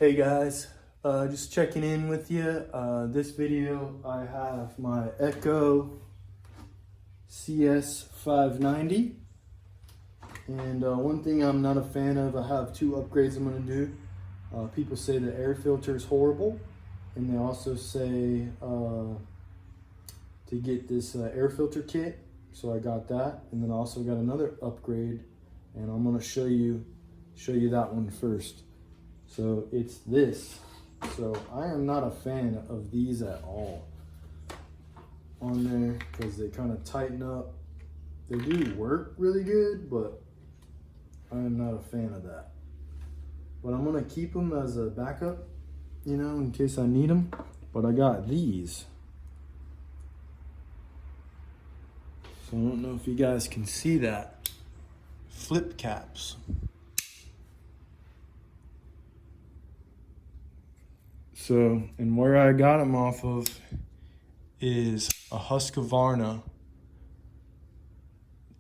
Hey guys, just checking in with you. This video I have my Echo CS590, and one thing I'm not a fan of, I have two upgrades I'm going to do. People say the air filter is horrible, and they also say to get this air filter kit, so I got that, and then I also got another upgrade, and I'm going to show you that one first. So it's this. So I am not a fan of these at all on there because they kind of tighten up. They do work really good, but I am not a fan of that. But I'm gonna keep them as a backup, you know, in case I need them. But I got these. So I don't know if you guys can see that. Flip caps. So, and where I got them off of is a Husqvarna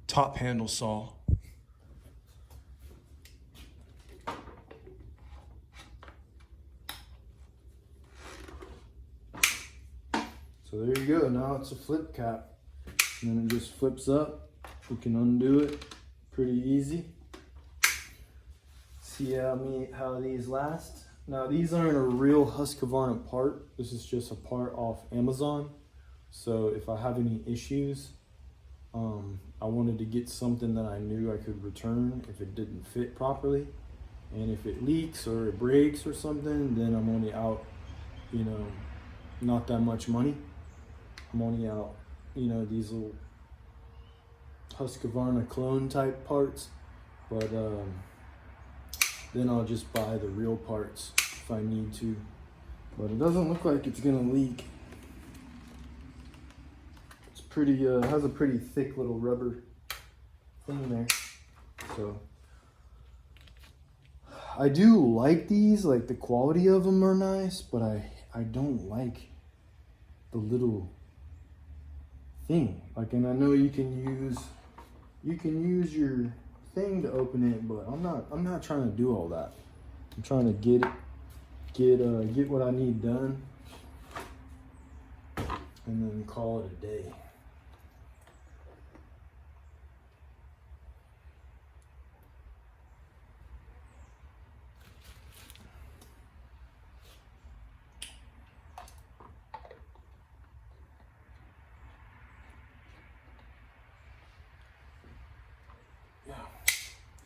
top handle saw. So there you go, now it's a flip cap. And then it just flips up. You can undo it pretty easy. See how these last. Now these aren't a real Husqvarna part. This is just a part off Amazon. So if I have any issues, I wanted to get something that I knew I could return if it didn't fit properly. And if it leaks or it breaks or something, then I'm only out, you know, not that much money. I'm only out, you know, these little Husqvarna clone type parts. But then I'll just buy the real parts if I need to. But it doesn't look like it's gonna leak. It's pretty, has a pretty thick little rubber thing there. So I do like these, like the quality of them are nice, but I don't like the little thing. Like, and I know you can use your thing to open it, but I'm not trying to do all that. I'm trying to get what I need done and then call it a day.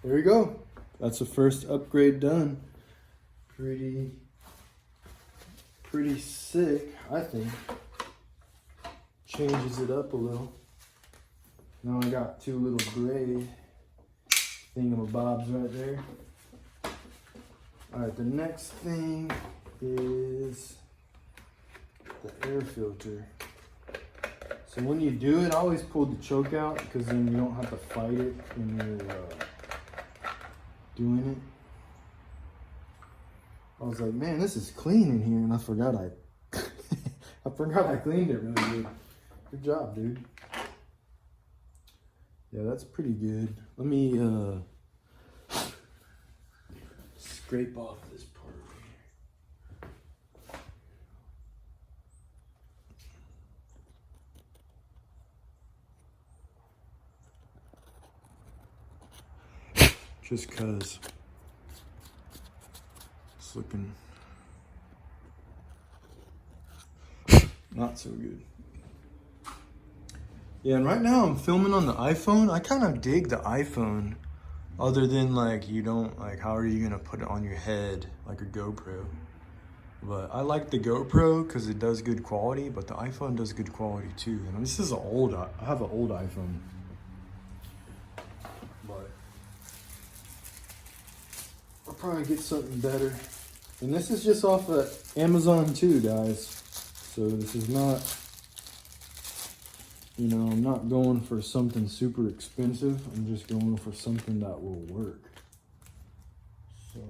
There you go. That's the first upgrade done. Pretty sick, I think. Changes it up a little. Now I got two little gray thingamabobs right there. All right, the next thing is the air filter. So when you do it, I always pull the choke out because then you don't have to fight it when you're doing it. I was like, man, this is clean in here, and I forgot I cleaned it really good. Good job, dude. Yeah, that's pretty good. Let me scrape off this part right here. Just cause it's looking not so good. Yeah, and right now I'm filming on the iPhone. I kind of dig the iPhone, other than like you don't like how are you gonna put it on your head like a GoPro? But I like the GoPro because it does good quality, but the iPhone does good quality too. And this is I have an old iPhone, but I'll probably get something better. And this is just off of Amazon too, guys. So this is not, you know, I'm not going for something super expensive. I'm just going for something that will work. So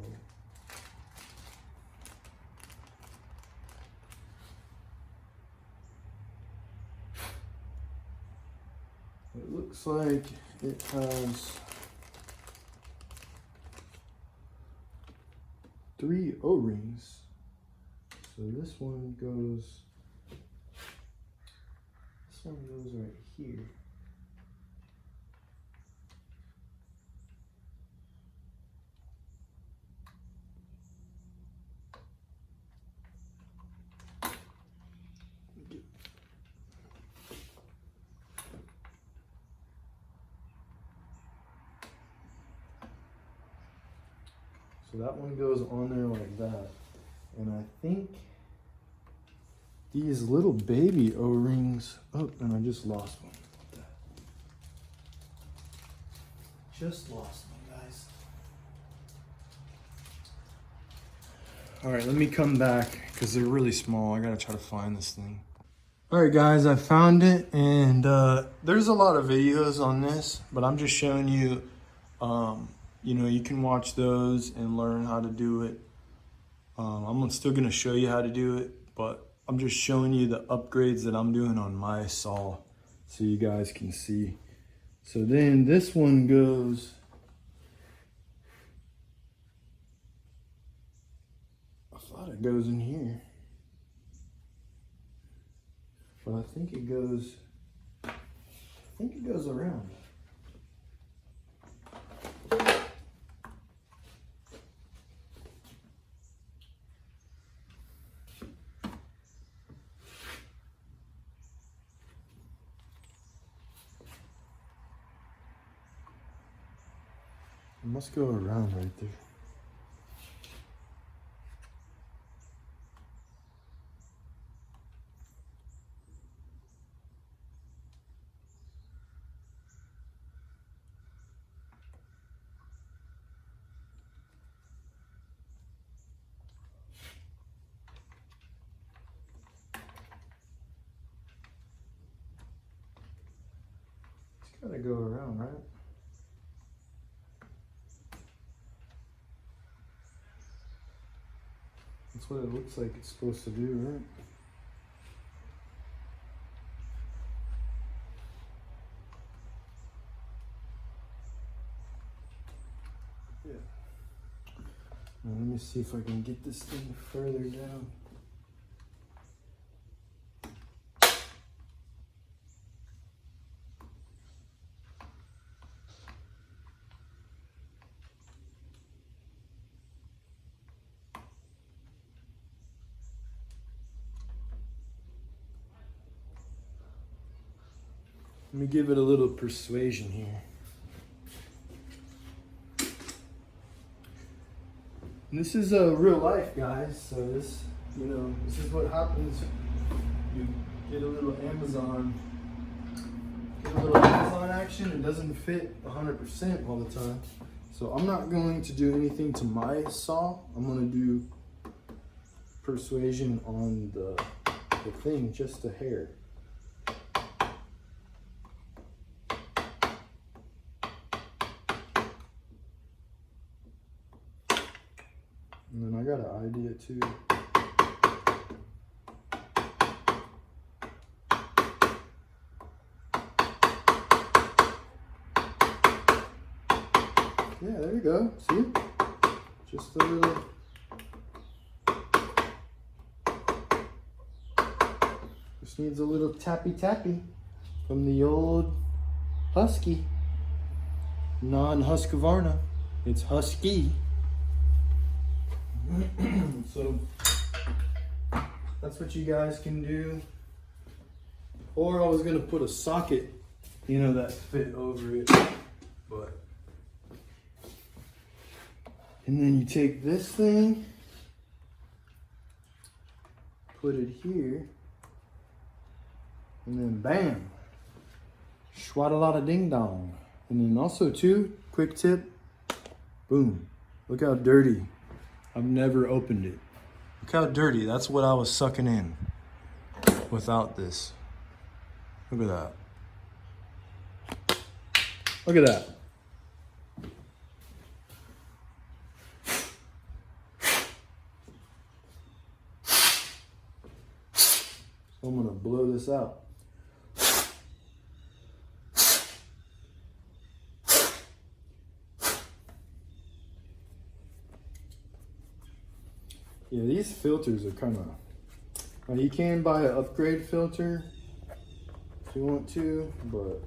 it looks like it has 3 O-rings. So this one goes right here. So that one goes on there like that. And I think these little baby O-rings, oh, and I just lost one. Just lost one, guys. All right, let me come back because they're really small. I gotta try to find this thing. All right, guys, I found it, and there's a lot of videos on this, but I'm just showing you, you know, you can watch those and learn how to do it. I'm still gonna show you how to do it, but I'm just showing you the upgrades that I'm doing on my saw so you guys can see. So then this one goes, I thought it goes in here, but I think it goes around. It must go around right there. It's gotta go around, right? That's what it looks like it's supposed to do, right? Yeah. Now let me see if I can get this thing further down. Let me give it a little persuasion here. And this is real life, guys. So this, you know, this is what happens. You get a little Amazon action. It doesn't fit 100% all the time. So I'm not going to do anything to my saw. I'm going to do persuasion on the thing, just a hair. And then I got an idea too. Yeah, there you go. See? Just a little. Just needs a little tappy tappy from the old Husky. Non-Husqvarna. It's Husky. So that's what you guys can do. Or I was gonna put a socket, you know, that fit over it, but. And then you take this thing, put it here, and then bam, schwaddalada ding dong. And then also too, quick tip, boom, look how dirty. I've never opened it. Look how dirty, that's what I was sucking in without this. Look at that. Look at that. So I'm gonna blow this out. Yeah, these filters are kind of. Now you can buy an upgrade filter if you want to, but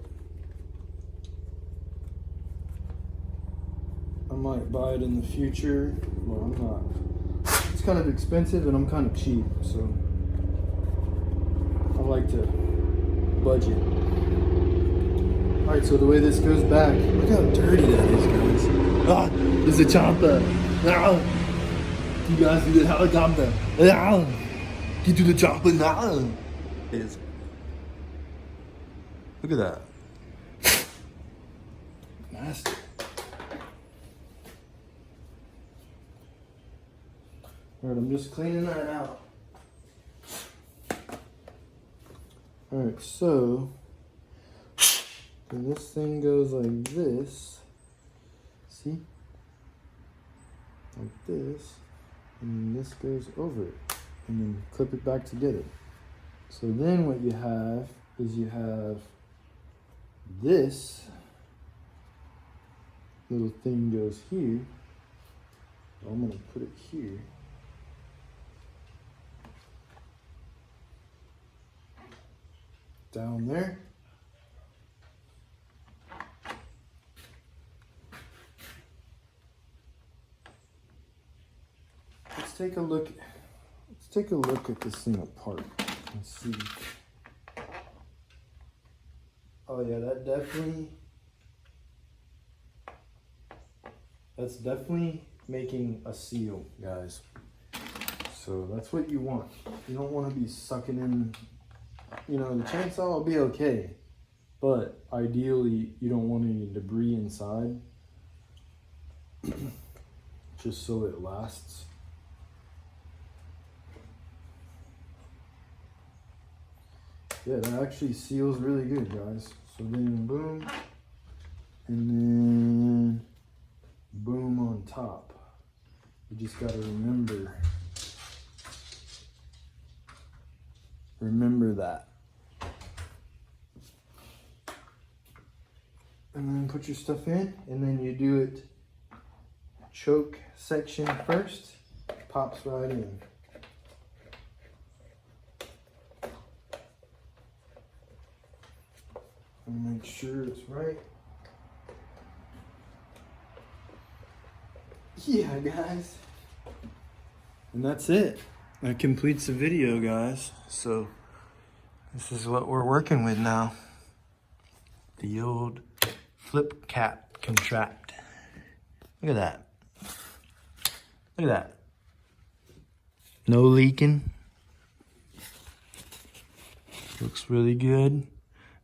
I might buy it in the future. Well, I'm not. It's kind of expensive and I'm kind of cheap, so I like to budget. Alright, so the way this goes back, look how dirty that is, guys. Ah, there's a chopper. Ah, you guys do the helicopter. Ah, get to the chopper now. Look at that. Nasty. Alright, I'm just cleaning that out. Alright, so when this thing goes like this, see? Like this, and then this goes over it, and then clip it back together. So then what you have is you have this little thing goes here. I'm gonna put it here. Down there. Let's take a look at this thing apart and see. Oh yeah, that's definitely making a seal, guys. So that's what you want. You don't want to be sucking in, you know, the chainsaw will be okay, but ideally you don't want any debris inside, just so it lasts. Yeah, that actually seals really good, guys. So then boom, and then boom on top. You just gotta remember that. And then put your stuff in, and then you do it choke section first, pops right in. And make sure it's right. Yeah, guys. And that's it. That completes the video, guys. So this is what we're working with now. The old flip cap contract. Look at that. Look at that. No leaking. Looks really good.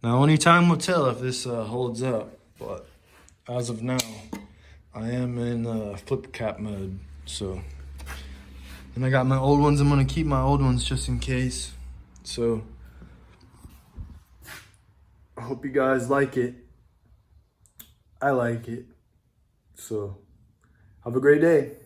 Now, only time will tell if this holds up, but as of now, I am in flip cap mode. So, and I got my old ones. I'm gonna keep my old ones just in case. So, I hope you guys like it. I like it. So, have a great day.